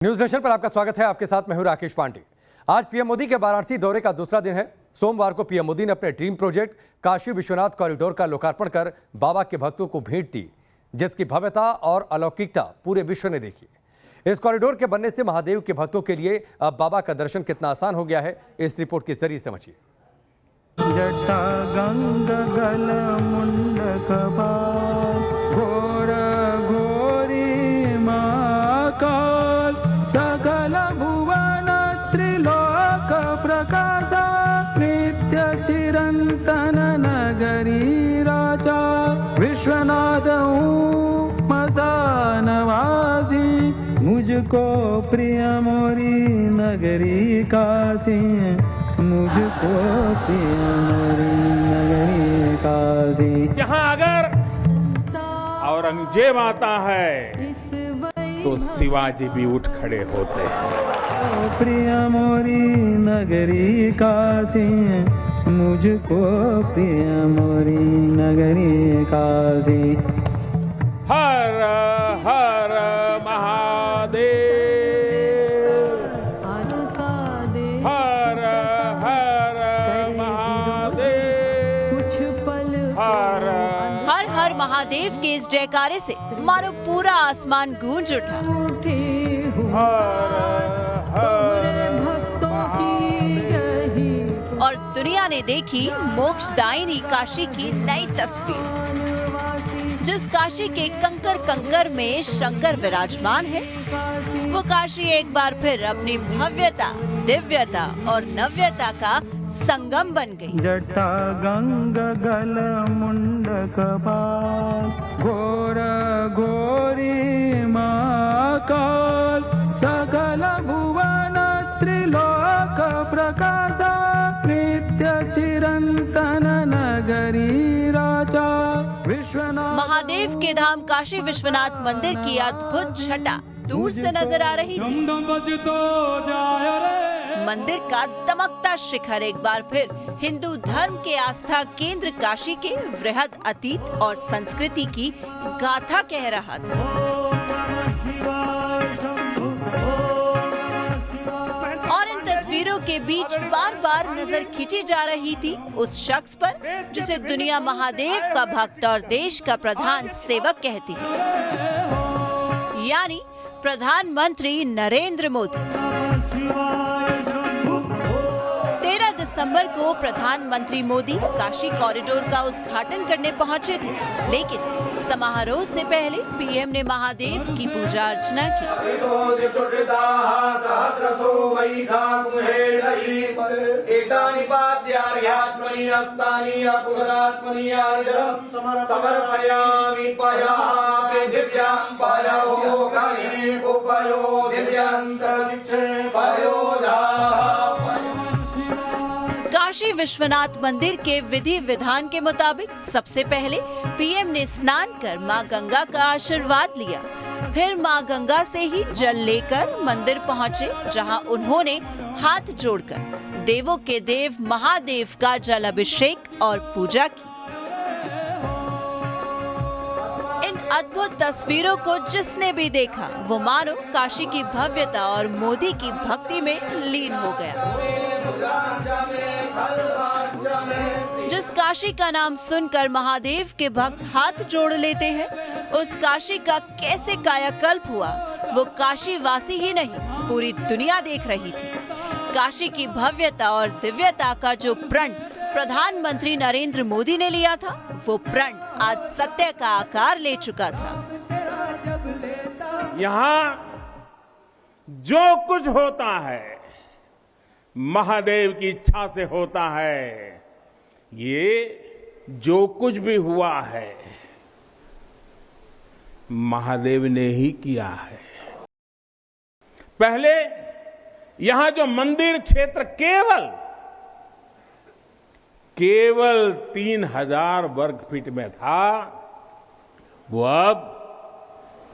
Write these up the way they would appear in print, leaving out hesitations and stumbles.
News nation पर आपका स्वागत है। आपके साथ मैं हूं राकेश पांडे। आज पीएम मोदी के वाराणसी दौरे का दूसरा दिन है। सोमवार को पीएम मोदी ने अपने dream project Kashi Vishwanath corridor का लोकार्पण कर बाबा के भक्तों को भेंट दी, जिसकी भव्यता और अलौकिकता पूरे विश्व ने देखी। इस कॉरिडोर के बनने से महादेव के भक्तों के लिए अब बाबा का दर्शन कितना आसान हो गया है, इस रिपोर्ट के जरिए समझिए। जटा गंगा गल मुंडक घोर घोरी महाकाल सकल भुवन त्रिलोक प्रकाश नित्य चिरंतन नगरी राजा विश्वनाथ मसानवासी मुझको प्रिय मोरी नगरी काशी मुझको प्रिय मोरी नगरी काशी। यहाँ अगर औरंगजेब आता है तो शिवाजी भी उठ खड़े होते हैं। प्रिय मोरी नगरी काशी मुझको प्रिय मोरी नगरी काशी। हर हर महादेव, हर हर महादेव, हर हर महादेव के इस जयकारे से मानो पूरा आसमान गूंज उठा। हर हर और दुनिया ने देखी मोक्षदायिनी काशी की नई तस्वीर। जिस काशी के कंकर कंकर में शंकर विराजमान है, वो काशी एक बार फिर अपनी भव्यता, दिव्यता और नव्यता का संगम बन गई। जटा गंगा गल मुंडक घोर घोरी महाकाल सकल भुवन त्रिलोक प्रकाश नित्य चिरंतन नगरी राजा विश्वनाथ। महादेव के धाम काशी विश्वनाथ मंदिर की अद्भुत छटा दूर से नजर आ रही थी। मंदिर का दमकता शिखर एक बार फिर हिंदू धर्म के आस्था केंद्र काशी के वृहद अतीत और संस्कृति की गाथा कह रहा था। और इन तस्वीरों के बीच बार बार नजर खींची जा रही थी उस शख्स पर जिसे दुनिया महादेव का भक्त और देश का प्रधान सेवक कहती है, यानी प्रधानमंत्री नरेंद्र मोदी। 13 दिसंबर को प्रधानमंत्री मोदी काशी कॉरिडोर का उद्घाटन करने पहुंचे थे, लेकिन समारोह से पहले पीएम ने महादेव की पूजा अर्चना की। काशी विश्वनाथ मंदिर के विधि विधान के मुताबिक सबसे पहले पीएम ने स्नान कर मां गंगा का आशीर्वाद लिया। फिर मां गंगा से ही जल लेकर मंदिर पहुंचे, जहां उन्होंने हाथ जोड़कर देवों के देव महादेव का जल अभिषेक और पूजा की। इन अद्भुत तस्वीरों को जिसने भी देखा वो मानो काशी की भव्यता और मोदी की भक्ति में लीन हो गया। जिस काशी का नाम सुनकर महादेव के भक्त हाथ जोड़ लेते हैं, उस काशी का कैसे कायाकल्प हुआ वो काशी वासी ही नहीं पूरी दुनिया देख रही थी। काशी की भव्यता और दिव्यता का जो प्रण प्रधानमंत्री नरेंद्र मोदी ने लिया था, वो प्रण आज सत्य का आकार ले चुका था। यहाँ जो कुछ होता है महादेव की इच्छा से होता है। ये जो कुछ भी हुआ है महादेव ने ही किया है। पहले यहां जो मंदिर क्षेत्र केवल 3000 वर्ग फीट में था, वो अब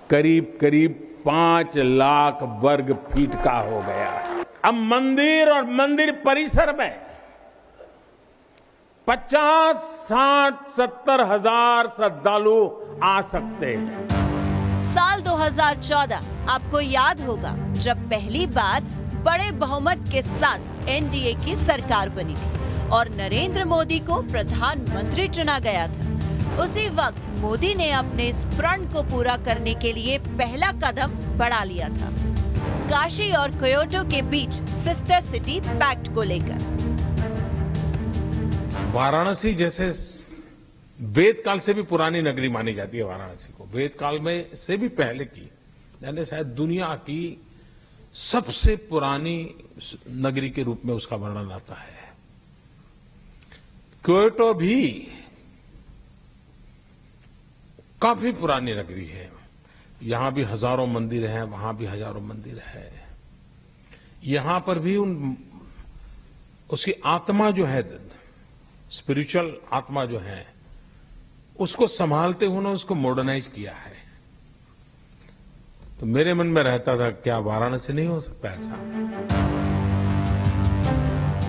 करीब करीब 5 लाख वर्ग फीट का हो गया। अब मंदिर और मंदिर परिसर में 50, 60, 70 हजार श्रद्धालु आ सकते हैं। साल 2014 आपको याद होगा, जब पहली बार बड़े बहुमत के साथ एनडीए की सरकार बनी थी और नरेंद्र मोदी को प्रधानमंत्री चुना गया था। उसी वक्त मोदी ने अपने इस प्रण को पूरा करने के लिए पहला कदम बढ़ा लिया था, काशी और क्योटो के बीच सिस्टर सिटी पैक्ट को लेकर। वाराणसी जैसे वेद काल से भी पुरानी नगरी मानी जाती है वाराणसी को, वेद काल में से भी पहले की, यानी शायद दुनिया की सबसे पुरानी नगरी के रूप में उसका वर्णन आता है। क्योटो भी काफी पुरानी नगरी है, यहां भी हजारों मंदिर हैं, वहां भी हजारों मंदिर है। यहां पर भी उसकी आत्मा जो है, स्पिरिचुअल आत्मा जो है, उसको संभालते हुए उसको मॉडर्नाइज किया है। तो मेरे मन में रहता था क्या वाराणसी नहीं हो सकता ऐसा।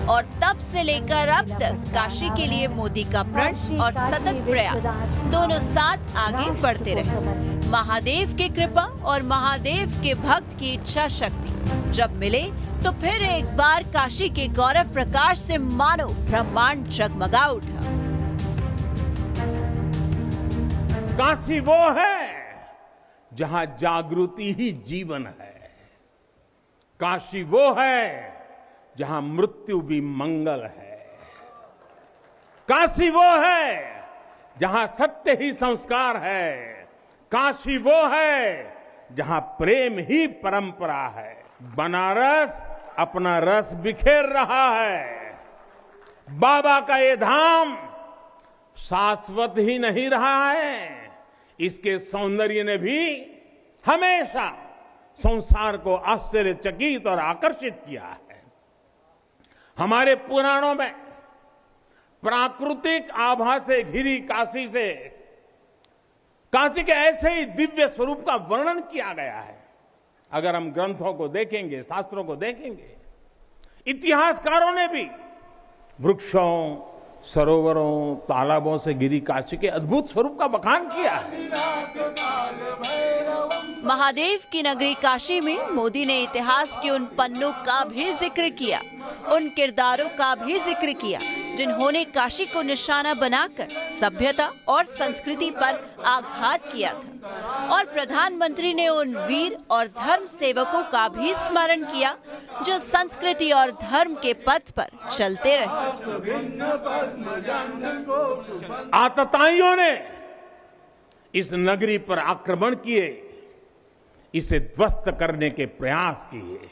और तब से लेकर अब तक काशी के लिए मोदी का प्रण और सतत प्रयास दोनों साथ आगे बढ़ते रहे। महादेव की कृपा और महादेव के भक्त की इच्छा शक्ति जब मिले तो फिर एक बार काशी के गौरव प्रकाश से मानो ब्रह्मांड जगमगा उठा। काशी वो है जहां जागृति ही जीवन है। काशी वो है जहां मृत्यु भी मंगल है। काशी वो है जहां सत्य ही संस्कार है। काशी वो है जहां प्रेम ही परंपरा है। बनारस अपना रस बिखेर रहा है। बाबा का ये धाम शाश्वत ही नहीं रहा है, इसके सौंदर्य ने भी हमेशा संसार को आश्चर्यचकित और आकर्षित किया है। हमारे पुराणों में प्राकृतिक आभा से घिरी काशी से काशी के ऐसे ही दिव्य स्वरूप का वर्णन किया गया है। अगर हम ग्रंथों को देखेंगे, शास्त्रों को देखेंगे, इतिहासकारों ने भी वृक्षों, सरोवरों, तालाबों से घिरी काशी के अद्भुत स्वरूप का बखान किया है। महादेव की नगरी काशी में मोदी ने इतिहास के उन पन्नों का भी जिक्र किया, उन किरदारों का भी जिक्र किया जिन्होंने काशी को निशाना बनाकर सभ्यता और संस्कृति पर आघात किया था। और प्रधानमंत्री ने उन वीर और धर्म सेवकों का भी स्मरण किया जो संस्कृति और धर्म के पथ पर चलते रहे। आतताइयों ने इस नगरी पर आक्रमण किए, इसे ध्वस्त करने के प्रयास किए।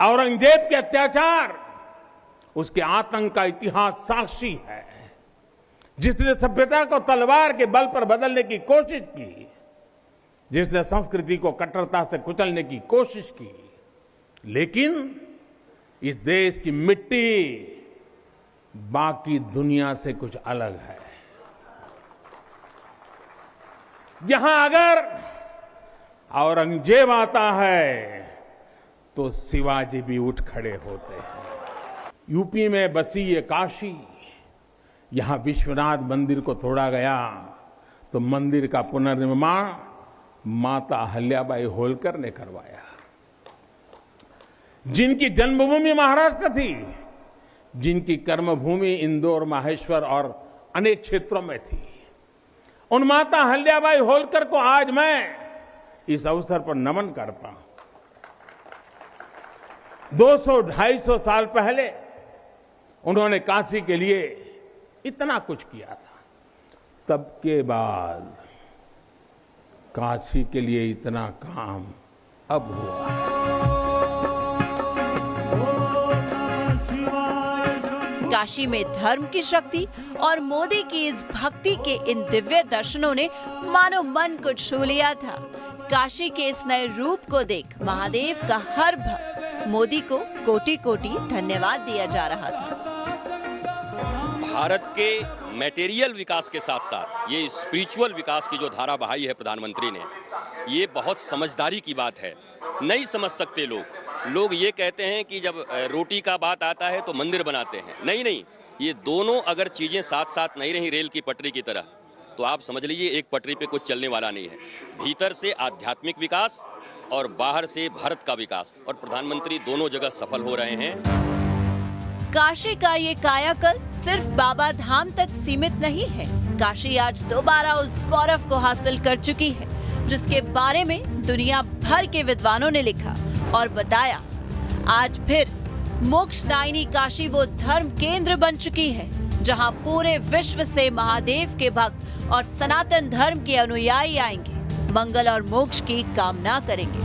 औरंगजेब के अत्याचार, उसके आतंक का इतिहास साक्षी है। जिसने सभ्यता को तलवार के बल पर बदलने की कोशिश की, जिसने संस्कृति को कट्टरता से कुचलने की कोशिश की, लेकिन इस देश की मिट्टी बाकी दुनिया से कुछ अलग है। यहां अगर औरंगजेब आता है तो शिवाजी भी उठ खड़े होते हैं। यूपी में बसी ये काशी, यहां विश्वनाथ मंदिर को तोड़ा गया तो मंदिर का पुनर्निर्माण माता अहल्याबाई होलकर ने करवाया। जिनकी जन्मभूमि महाराष्ट्र थी, जिनकी कर्मभूमि इंदौर, माहेश्वर और अनेक क्षेत्रों में थी, उन माता अहल्याबाई होलकर को आज मैं इस अवसर पर नमन करता हूं। 200-250 साल पहले उन्होंने काशी के लिए इतना कुछ किया था, तब के बाद काशी के लिए इतना काम अब हुआ है। काशी में धर्म की शक्ति और मोदी की इस भक्ति के इन दिव्य दर्शनों ने मानो मन को छू लिया था। काशी के इस नए रूप को देख महादेव का हर भक्त मोदी को कोटि कोटि धन्यवाद दिया जा रहा था। भारत के मटेरियल विकास के साथ साथ ये स्पिरिचुअल विकास की जो धारा बहाई है प्रधानमंत्री ने, ये बहुत समझदारी की बात है। नहीं समझ सकते लोग ये कहते हैं कि जब रोटी का बात आता है तो मंदिर बनाते हैं। नहीं, ये दोनों अगर चीजें साथ साथ नहीं रही रेल की पटरी की तरह, तो आप समझ लीजिए एक पटरी पे कुछ चलने वाला नहीं है। भीतर से आध्यात्मिक विकास और बाहर से भारत का विकास, और प्रधानमंत्री दोनों जगह सफल हो रहे हैं। काशी का ये कायाकल्प सिर्फ बाबा धाम तक सीमित नहीं है। काशी आज दोबारा उस गौरव को हासिल कर चुकी है जिसके बारे में दुनिया भर के विद्वानों ने लिखा और बताया। आज फिर मोक्षदायिनी काशी वो धर्म केंद्र बन चुकी है जहां पूरे विश्व से महादेव के भक्त और सनातन धर्म के अनुयायी आएंगे, मंगल और मोक्ष की कामना करेंगे।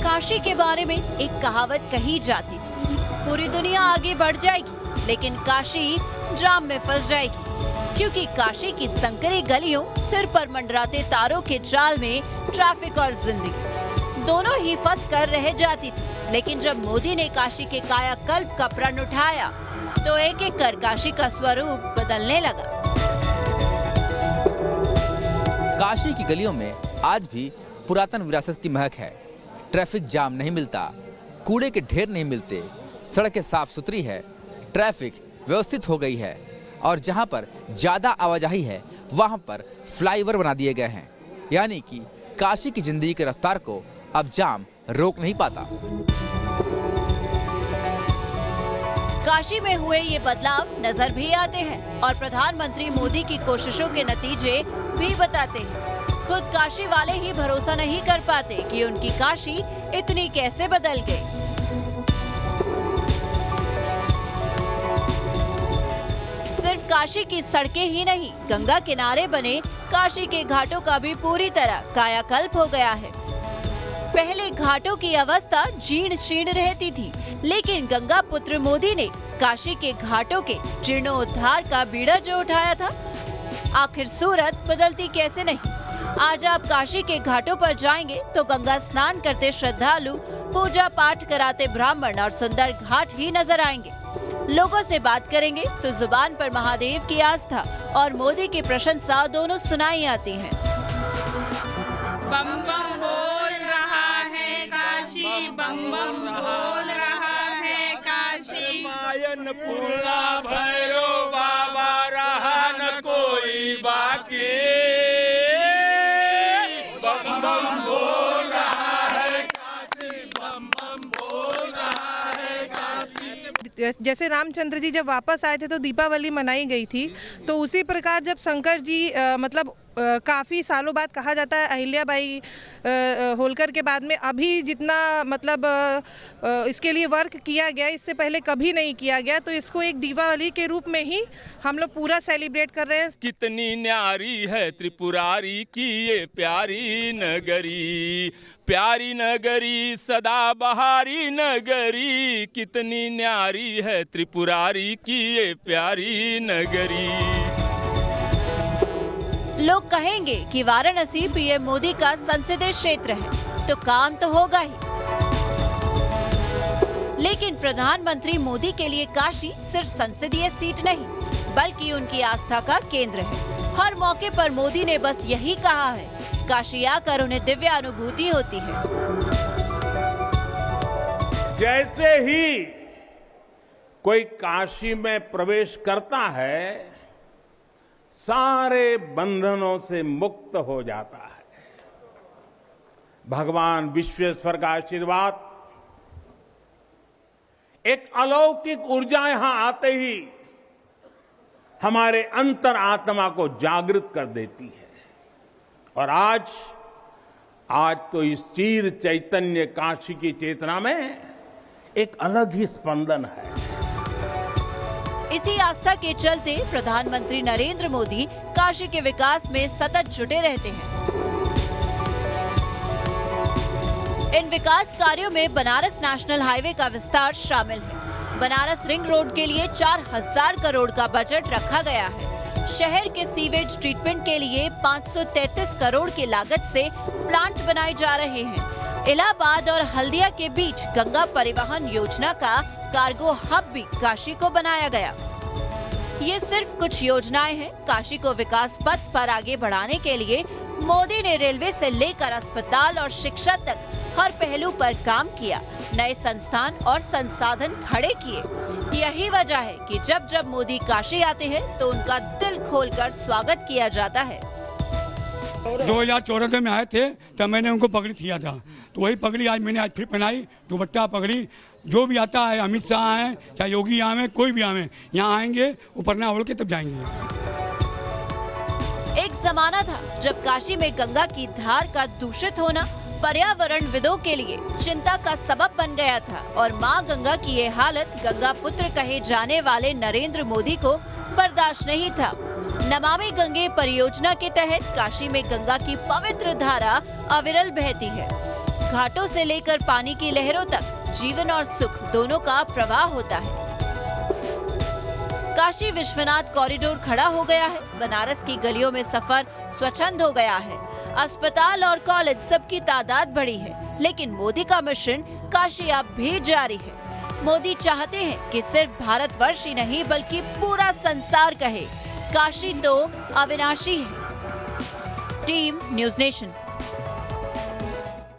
काशी के बारे में एक कहावत कही जाती थी, पूरी दुनिया आगे बढ़ जाएगी लेकिन काशी जाम में फंस जाएगी, क्योंकि काशी की संकरी गलियों, सिर पर मंडराते तारों के जाल में ट्रैफिक और जिंदगी दोनों ही फंस कर रह जाती थी। लेकिन जब मोदी ने काशी के कायाकल्प का प्रण उठाया तो एक एक कर काशी का स्वरूप बदलने लगा। काशी की गलियों में आज भी पुरातन विरासत की महक है। ट्रैफिक जाम नहीं मिलता, कूड़े के ढेर नहीं मिलते, सड़कें साफ सुथरी है, ट्रैफिक व्यवस्थित हो गई है और जहां पर ज्यादा आवाजाही है वहां पर फ्लाईओवर बना दिए गए हैं। यानी कि काशी की जिंदगी की रफ्तार को अब जाम रोक नहीं पाता। काशी में हुए ये बदलाव नजर भी आते हैं और प्रधानमंत्री मोदी की कोशिशों के नतीजे भी बताते हैं। खुद काशी वाले ही भरोसा नहीं कर पाते कि उनकी काशी इतनी कैसे बदल गई। सिर्फ काशी की सड़कें ही नहीं, गंगा किनारे बने काशी के घाटों का भी पूरी तरह कायाकल्प हो गया है। पहले घाटों की अवस्था जीर्ण शीर्ण रहती थी, लेकिन गंगा पुत्र मोदी ने काशी के घाटों के जीर्णोद्धार का बीड़ा जो उठाया था, आखिर सूरत बदलती कैसे नहीं। आज आप काशी के घाटों पर जाएंगे तो गंगा स्नान करते श्रद्धालु, पूजा पाठ कराते ब्राह्मण और सुंदर घाट ही नजर आएंगे। लोगों से बात करेंगे तो जुबान पर महादेव की आस्था और मोदी की प्रशंसा दोनों सुनाई आती हैं। बम बम बोल रहा है काशी, बम बम बोल रहा है काशी। मायन पूर्णा भैरव बाबा रहा न कोई बाकी। बम बम बोल रहा है काशी, बम बम बोल रहा है काशी। जैसे रामचंद्र जी जब वापस आए थे तो दीपावली मनाई गई थी, तो उसी प्रकार जब शंकर जी मतलब काफ़ी सालों बाद कहा जाता है अहिल्याबाई होलकर के बाद में अभी जितना मतलब इसके लिए वर्क किया गया, इससे पहले कभी नहीं किया गया, तो इसको एक दीपावली के रूप में ही हम लोग पूरा सेलिब्रेट कर रहे हैं। कितनी न्यारी है त्रिपुरारी की ये प्यारी नगरी, प्यारी नगरी सदा बहारी नगरी। कितनी न्यारी है त्रिपुरारी की ये प्यारी नगरी। लोग कहेंगे कि वाराणसी पीएम मोदी का संसदीय क्षेत्र है तो काम तो होगा ही, लेकिन प्रधानमंत्री मोदी के लिए काशी सिर्फ संसदीय सीट नहीं बल्कि उनकी आस्था का केंद्र है। हर मौके पर मोदी ने बस यही कहा है, काशी आकर उन्हें दिव्य अनुभूति होती है। जैसे ही कोई काशी में प्रवेश करता है सारे बंधनों से मुक्त हो जाता है। भगवान विश्वेश्वर का आशीर्वाद, एक अलौकिक ऊर्जा यहां आते ही हमारे अंतर आत्मा को जागृत कर देती है। और आज तो इस चीर चैतन्य काशी की चेतना में एक अलग ही स्पंदन है। इसी आस्था के चलते प्रधानमंत्री नरेंद्र मोदी काशी के विकास में सतत जुटे रहते हैं। इन विकास कार्यों में बनारस नेशनल हाईवे का विस्तार शामिल है। बनारस रिंग रोड के लिए 4000 करोड़ का बजट रखा गया है। शहर के सीवेज ट्रीटमेंट के लिए 533 करोड़ की लागत से प्लांट बनाए जा रहे हैं। इलाहाबाद और हल्दिया के बीच गंगा परिवहन योजना का कार्गो हब भी काशी को बनाया गया। ये सिर्फ कुछ योजनाएं हैं। काशी को विकास पथ पर आगे बढ़ाने के लिए मोदी ने रेलवे से लेकर अस्पताल और शिक्षा तक हर पहलू पर काम किया, नए संस्थान और संसाधन खड़े किए। यही वजह है कि जब जब मोदी काशी आते हैं तो उनका दिल खोलकर स्वागत किया जाता है। 2014 में आए थे तब मैंने उनको पगड़ी किया था, तो वही पगड़ी आज मैंने फिर पहनाई, दुपट्टा पगड़ी। जो भी आता है, अमित शाह आए चाहे योगी आए, कोई भी आए, यहाँ आएंगे ऊपरना ओढ़ के तब जाएंगे। एक जमाना था जब काशी में गंगा की धार का दूषित होना पर्यावरणविदों के लिए चिंता का सबब बन गया था और मां गंगा की ये हालत गंगा पुत्र कहे जाने वाले नरेंद्र मोदी को बर्दाश्त नहीं था। नमामि गंगे परियोजना के तहत काशी में गंगा की पवित्र धारा अविरल बहती है। घाटों से लेकर पानी की लहरों तक जीवन और सुख दोनों का प्रवाह होता है। काशी विश्वनाथ कॉरिडोर खड़ा हो गया है। बनारस की गलियों में सफर स्वच्छंद हो गया है। अस्पताल और कॉलेज सबकी तादाद बढ़ी है, लेकिन मोदी का मिशन काशी अब भी जारी है। मोदी चाहते हैं कि सिर्फ भारतवर्ष ही नहीं बल्कि पूरा संसार कहे काशी तो अविनाशी है। Team news nation.